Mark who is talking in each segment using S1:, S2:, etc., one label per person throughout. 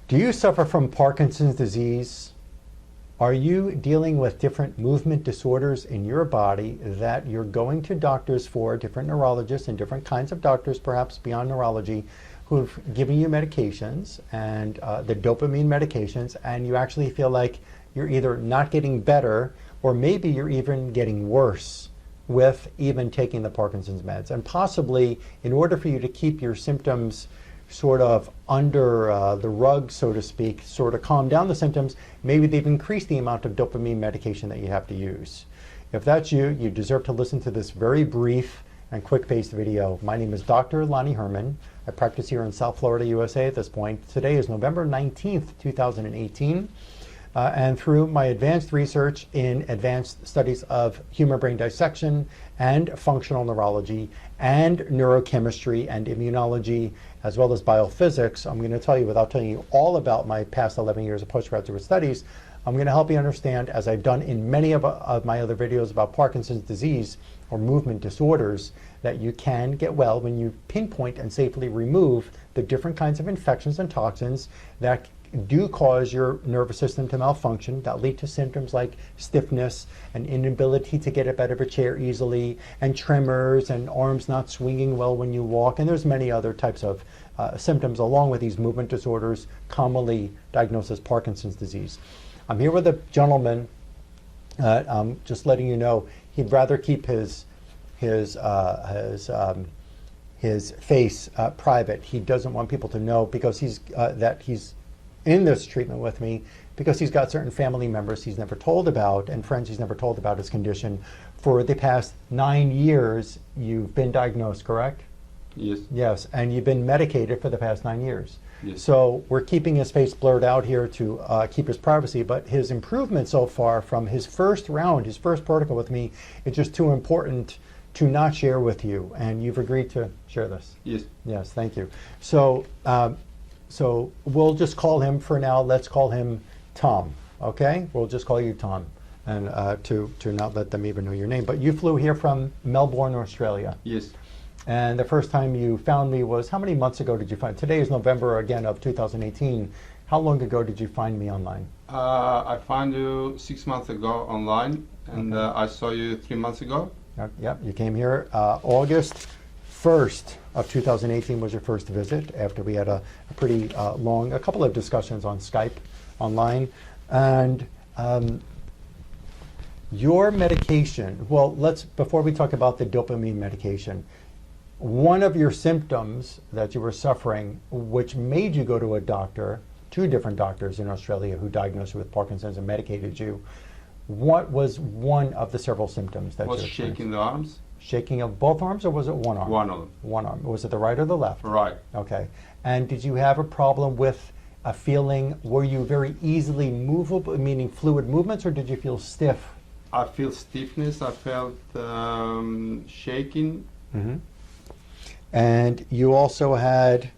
S1: Do you suffer from Parkinson's disease? Are you dealing with different movement disorders in your body that you're going to doctors for, different neurologists and different kinds of doctors, perhaps beyond neurology, who've given you medications and the dopamine medications, and you actually feel like you're either not getting better or maybe you're even getting worse with even taking the Parkinson's meds? And possibly, in order for you to keep your symptoms sort of under the rug, so to speak, sort of calm down the symptoms, maybe they've increased the amount of dopamine medication that you have to use. If that's you, you deserve to listen to this very brief and quick-paced video. My name is Dr. Lonnie Herman. I practice here in South Florida, USA at this point. Today is November 19th, 2018. And through my advanced research in advanced studies of human brain dissection and functional neurology and neurochemistry and immunology, as well as biophysics, I'm going to tell you, without telling you all about my past 11 years of postgraduate studies, I'm going to help you understand, as I've done in many of my other videos about Parkinson's disease or movement disorders, that you can get well when you pinpoint and safely remove the different kinds of infections and toxins that do cause your nervous system to malfunction, that lead to symptoms like stiffness, and inability to get up out of a chair easily, and tremors, and arms not swinging well when you walk, and there's many other types of symptoms along with these movement disorders commonly diagnosed as Parkinson's disease. I'm here with a gentleman, I'm just letting you know, he'd rather keep his face private. He doesn't want people to know because he's in this treatment with me because he's got certain family members he's never told about and friends he's never told about his condition. For the past 9 years, you've been diagnosed, correct?
S2: Yes.
S1: Yes, and you've been medicated for the past 9 years.
S2: Yes.
S1: So we're keeping his face blurred out here to keep his privacy, but his improvement so far from his first round, his first protocol with me, is just too important to not share with you, and you've agreed to share this.
S2: Yes.
S1: Yes, thank you. So, so we'll just call him for now. Let's call him Tom. Okay, we'll just call you Tom, and to not let them even know your name. But you flew here from Melbourne, Australia.
S2: Yes.
S1: And the first time you found me was, how many months ago did you find? Today is November again of 2018. How long ago did you find me online?
S2: I found you 6 months ago online, and
S1: Okay.
S2: I saw you 3 months ago.
S1: Yep, you came here August 1st of 2018 was your first visit after we had a pretty long, a couple of discussions on Skype online. And your medication, well, before we talk about the dopamine medication, one of your symptoms that you were suffering, which made you go to a doctor, 2 different doctors in Australia who diagnosed you with Parkinson's and medicated you, what was one of the several symptoms that you
S2: Was
S1: experienced?
S2: shaking the arms.
S1: Shaking of both arms, or was it one arm?
S2: One of them.
S1: One arm. Was it the right or the left?
S2: Right.
S1: Okay. And did you have a problem with a feeling, were you very easily movable, meaning fluid movements, or did you feel stiff?
S2: I feel stiffness. I felt shaking.
S1: Mm-hmm. And you also had,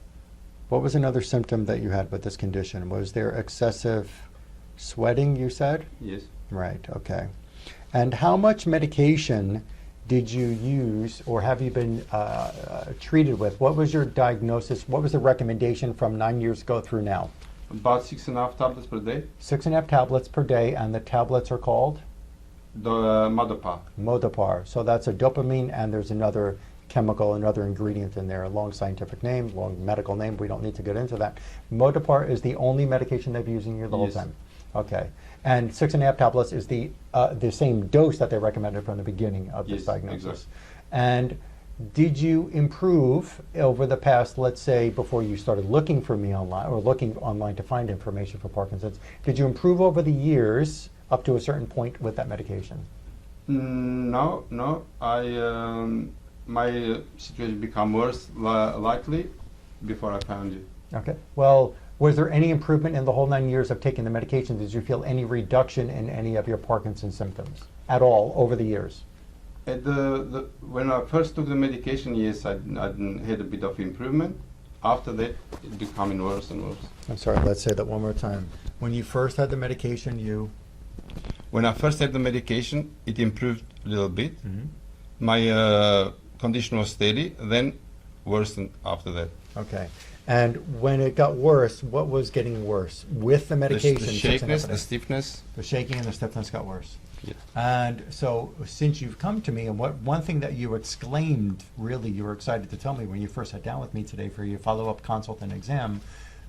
S1: what was another symptom that you had with this condition? Was there excessive sweating, you said?
S2: Yes.
S1: Right, okay. And how much medication did you use, or have you been treated with? What was your diagnosis? What was the recommendation from 9 years ago through now?
S2: About 6.5 tablets per day.
S1: 6.5 tablets per day, and the tablets are called?
S2: The Modapar.
S1: Modapar. So that's a dopamine, and there's another chemical, another ingredient in there, a long scientific name, long medical name. We don't need to get into that. Modapar is the only medication they've been using you the whole
S2: Yes.
S1: time. Okay. And 6.5 tablets is the same dose that they recommended from the beginning of this
S2: Yes,
S1: diagnosis.
S2: exactly.
S1: And did you improve over the past, let's say, before you started looking for me online, or looking online to find information for Parkinson's, did you improve over the years up to a certain point with that medication?
S2: No. My situation became worse likely before I found you.
S1: Okay. Well, was there any improvement in the whole 9 years of taking the medication? Did you feel any reduction in any of your Parkinson's symptoms at all over the years?
S2: At when I first took the medication, yes, I had a bit of improvement. After that, it becoming worse and worse.
S1: I'm sorry, let's say that one more time. When you first had the medication,
S2: When I first had the medication, it improved a little bit.
S1: Mhm.
S2: My condition was steady, then worsened after that.
S1: Okay. And when it got worse, what was getting worse? With the medication?
S2: The
S1: 6.5
S2: shakiness,
S1: a day.
S2: the stiffness.
S1: The shaking and the stiffness got worse.
S2: Yeah.
S1: And so since you've come to me, and one thing that you exclaimed, really, you were excited to tell me when you first sat down with me today for your follow-up consult and exam,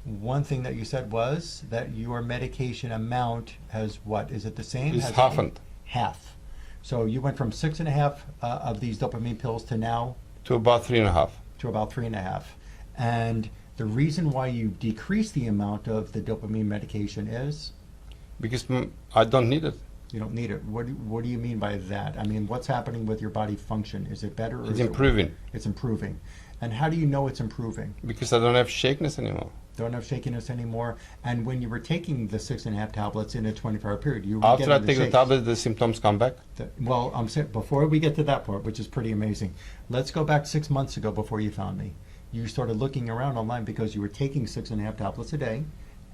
S1: one thing that you said was that your medication amount has what? Is it the same?
S2: It's
S1: Has it-
S2: halved.
S1: Half. So you went from 6.5 of these dopamine pills to now
S2: To about 3.5.
S1: to about 3.5. And the reason why you decrease the amount of the dopamine medication is
S2: Because I don't need it.
S1: you don't need it. What do you mean by that? I mean, what's happening with your body function? Is it better? Or
S2: It's
S1: is it
S2: improving.
S1: It's improving. And how do you know it's improving?
S2: Because I don't have shakiness anymore.
S1: Don't have shakiness anymore. And when you were taking the 6.5 tablets in a 24-hour period, you were
S2: After I
S1: getting
S2: take the
S1: shakes.
S2: tablet, the symptoms come back.
S1: Well, I'm saying before we get to that part, which is pretty amazing, let's go back 6 months ago before you found me. You started looking around online because you were taking 6.5 tablets a day,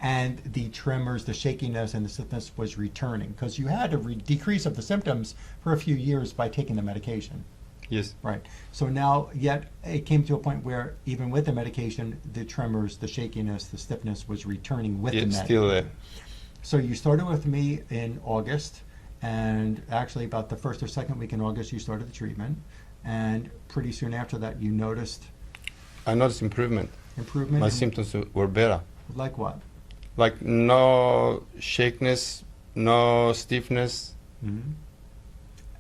S1: and the tremors, the shakiness, and the stiffness was returning because you had a decrease of the symptoms for a few years by taking the medication.
S2: Yes.
S1: Right. So now, yet it came to a point where even with the medication, the tremors, the shakiness, the stiffness was returning with the
S2: It's
S1: med.
S2: still there.
S1: So you started with me in August, and actually about the first or second week in August, you started the treatment, and pretty soon after that, you noticed
S2: I noticed improvement.
S1: improvement.
S2: My
S1: in-
S2: symptoms were better.
S1: Like what?
S2: Like no shakiness, no stiffness.
S1: Mm-hmm.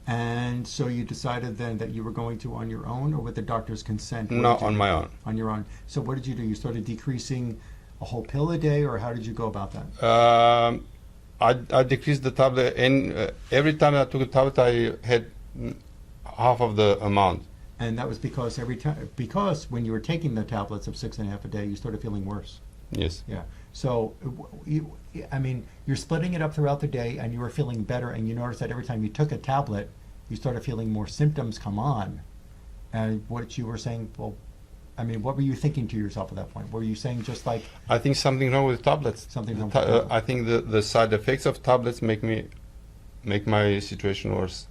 S1: And so you decided then that you were going to on your own, or with the doctor's consent? What
S2: No,
S1: did you
S2: on
S1: do?
S2: my own.
S1: On your own. So what did you do? You started decreasing a whole pill a day, or how did you go about that?
S2: I decreased the tablet, and every time I took a tablet, I had half of the amount.
S1: And that was because because when you were taking the tablets of 6.5 a day, you started feeling worse.
S2: Yes.
S1: Yeah. So, I mean, you're splitting it up throughout the day, and you were feeling better, and you noticed that every time you took a tablet, you started feeling more symptoms come on. And what you were saying, well, I mean, what were you thinking to yourself at that point? Were you saying just like
S2: I think something wrong with tablets.
S1: Something wrong
S2: The
S1: with tablets.
S2: I think the side effects of tablets make my situation worse.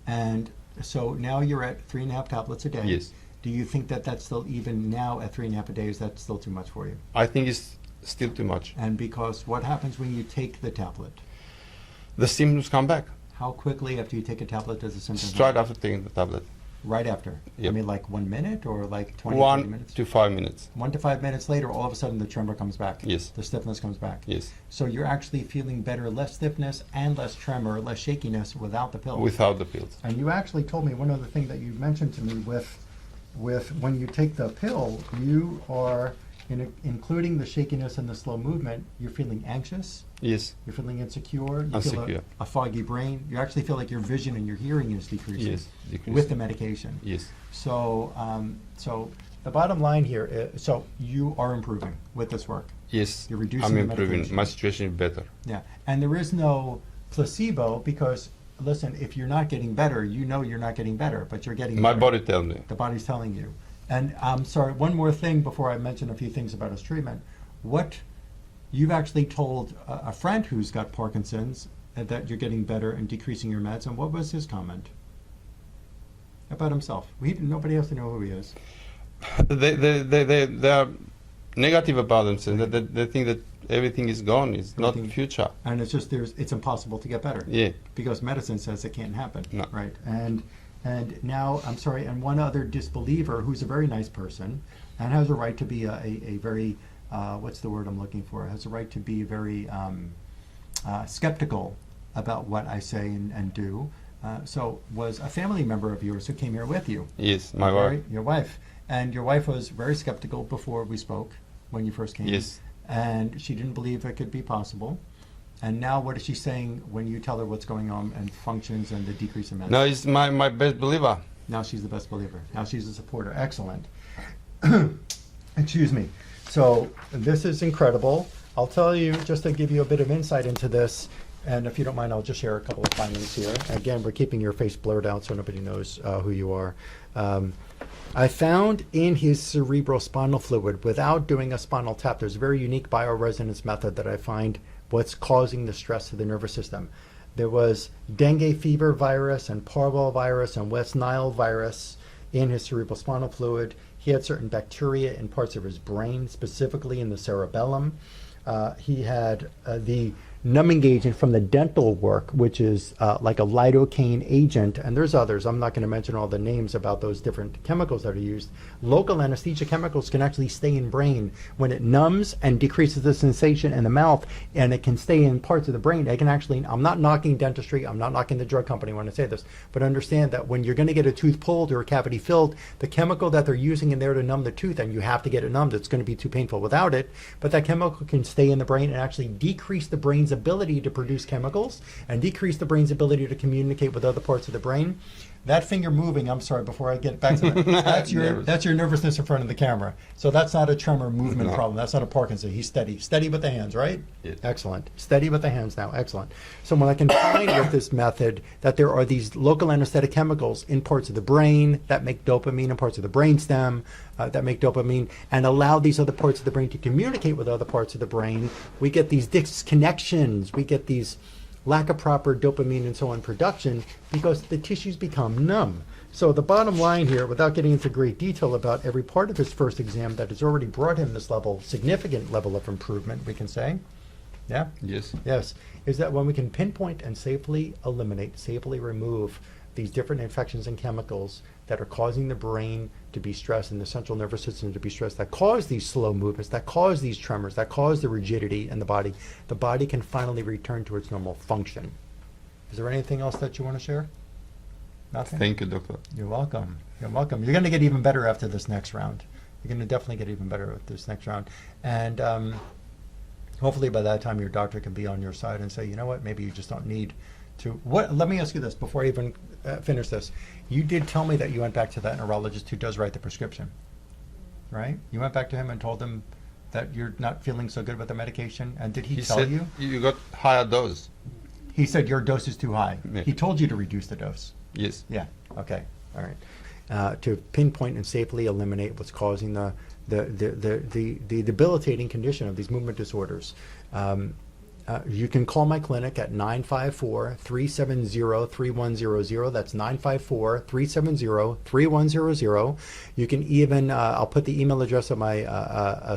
S1: And so now you're at 3.5 tablets a day.
S2: Yes.
S1: Do you think that that's still, even now at 3.5 a day, is that still too much for you?
S2: I think it's still too much.
S1: And because what happens when you take the tablet?
S2: The symptoms come back
S1: How quickly after you take a tablet does the symptoms?
S2: straight after taking the tablet.
S1: Right after? I
S2: Yep.
S1: mean, like 1 minute or like 20, 30
S2: 1
S1: minutes?
S2: to 5 minutes.
S1: 1 to 5 minutes later, all of a sudden the tremor comes back.
S2: Yes.
S1: The stiffness comes back.
S2: Yes.
S1: So you're actually feeling better, less stiffness and less tremor, less shakiness without the pill.
S2: Without the pills.
S1: And you actually told me one other thing that you mentioned to me with when you take the pill, you are, including the shakiness and the slow movement, you're feeling anxious,
S2: Yes.
S1: you're feeling insecure, you feel
S2: Insecure.
S1: a foggy brain, you actually feel like your vision and your hearing is decreasing
S2: Yes. Decrease.
S1: with the medication.
S2: Yes.
S1: So, so the bottom line here is, so you are improving with this work.
S2: Yes.
S1: You're reducing
S2: I'm
S1: the
S2: improving.
S1: medication.
S2: My situation is better.
S1: Yeah, and there is no placebo because, listen, if you're not getting better, you know you're not getting better, but you're getting
S2: My
S1: better.
S2: body tells me.
S1: The body's telling you. And I'm sorry, one more thing before I mention a few things about his treatment. What you've actually told a friend who's got Parkinson's that you're getting better and decreasing your meds, and what was his comment about himself? Nobody has to know who he is.
S2: They are negative about themselves. They think that everything is gone. It's not
S1: Everything-
S2: future.
S1: And it's just it's impossible to get better.
S2: Yeah.
S1: Because medicine says it can't happen.
S2: No.
S1: Right. And now, I'm sorry, and one other disbeliever who's a very nice person and has a right to be a very, what's the word I'm looking for, has a right to be very skeptical about what I say and do. So was a family member of yours who came here with you.
S2: Yes. My wife.
S1: Your wife. And your wife was very skeptical before we spoke when you first came.
S2: Yes.
S1: And she didn't believe it could be possible. And now what is she saying when you tell her what's going on and functions and the decrease in meds?
S2: No, it's my best believer.
S1: Now she's the best believer. Now she's a supporter. Excellent. Excuse me. So this is incredible. I'll tell you, just to give you a bit of insight into this, and if you don't mind, I'll just share a couple of findings here. Again, we're keeping your face blurred out so nobody knows who you are. I found in his cerebral spinal fluid, without doing a spinal tap, there's a very unique bioresonance method that I find what's causing the stress to the nervous system. There was dengue fever virus and parvo virus and West Nile virus in his cerebral spinal fluid. He He had certain bacteria in parts of his brain, specifically in the cerebellum. He had the numbing agent from the dental work, which is like a lidocaine agent, and there's others. I'm not going to mention all the names about those different chemicals that are used. Local anesthesia chemicals can actually stay in brain when it numbs and decreases the sensation in the mouth, and it can stay in parts of the brain. They can actually, I'm not knocking dentistry, I'm not knocking the drug company when I say this, but understand that when you're going to get a tooth pulled or a cavity filled, the chemical that they're using in there to numb the tooth, and you have to get it numbed, it's going to be too painful without it, but that chemical can stay in the brain and actually decrease the brain's ability to produce chemicals and decrease the brain's ability to communicate with other parts of the brain. That finger moving, I'm sorry, before I get back to that, that's your nervousness in front of the camera. So that's not a tremor movement problem. That's not a Parkinson. He's steady. Steady with the hands, right?
S2: Yes.
S1: Excellent. Steady with the hands now. Excellent. So when I can find with this method that there are these local anesthetic chemicals in parts of the brain that make dopamine, in parts of the brainstem that make dopamine, and allow these other parts of the brain to communicate with other parts of the brain, we get these disconnections. We get these lack of proper dopamine and so on production because the tissues become numb. So the bottom line here, without getting into great detail about every part of his first exam that has already brought him this level, significant level of improvement, we can say, yeah?
S2: Yes.
S1: Yes, is that when we can pinpoint and safely eliminate, safely remove these different infections and chemicals that are causing the brain to be stressed and the central nervous system to be stressed, that cause these slow movements, that cause these tremors, that cause the rigidity in the body can finally return to its normal function. Is there anything else that you want to share? Nothing?
S2: Thank you, doctor.
S1: You're welcome. You're welcome. You're going to get even better after this next round. You're going to definitely get even better with this next round. And hopefully by that time your doctor can be on your side and say, you know what, maybe you just don't need to. What? Let me ask you this before I even finish this. You did tell me that you went back to that neurologist who does write the prescription, right? You went back to him and told him that you're not feeling so good with the medication, and did he tell
S2: said
S1: you?
S2: You got higher dose.
S1: He said your dose is too high.
S2: Yeah.
S1: He told you to reduce the dose.
S2: Yes.
S1: Yeah. Okay. All right. To pinpoint and safely eliminate what's causing the debilitating condition of these movement disorders. You can call my clinic at 954-370-3100. That's 954-370-3100. You can even, I'll put the email address of my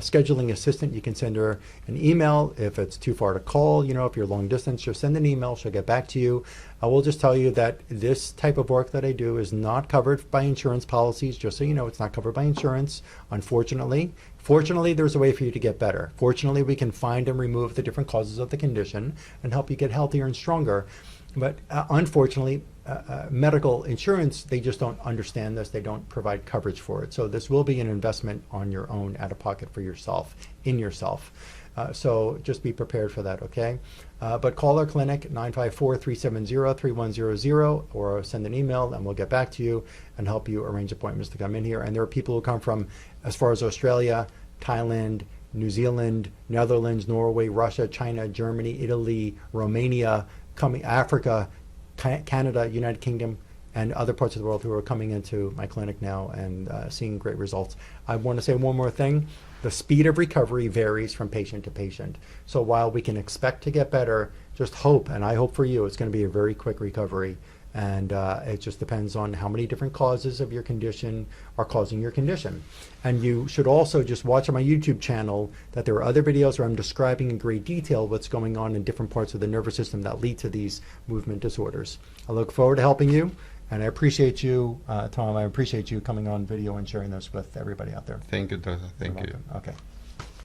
S1: scheduling assistant. You can send her an email if it's too far to call. You know, if you're long distance, just send an email. She'll get back to you. I will just tell you that this type of work that I do is not covered by insurance policies. Just so you know, it's not covered by insurance, unfortunately. Fortunately, there's a way for you to get better. Fortunately, we can find and remove the different causes of the condition and help you get healthier and stronger. But unfortunately, medical insurance, they just don't understand this. They don't provide coverage for it. So this will be an investment on your own, out of pocket for yourself, in yourself. So just be prepared for that, okay? But call our clinic, 954-370-3100, or send an email and we'll get back to you and help you arrange appointments to come in here. And there are people who come from as far as Australia, Thailand, New Zealand, Netherlands, Norway, Russia, China, Germany, Italy, Romania, Africa, Canada, United Kingdom, and other parts of the world who are coming into my clinic now and seeing great results. I want to say one more thing. The speed of recovery varies from patient to patient. So while we can expect to get better, just hope, and I hope for you, it's going to be a very quick recovery. And it just depends on how many different causes of your condition are causing your condition. And you should also just watch on my YouTube channel that there are other videos where I'm describing in great detail what's going on in different parts of the nervous system that lead to these movement disorders. I look forward to helping you, and I appreciate you, Tom. I appreciate you coming on video and sharing this with everybody out there.
S2: Thank you, doctor. Thank you.
S1: Okay.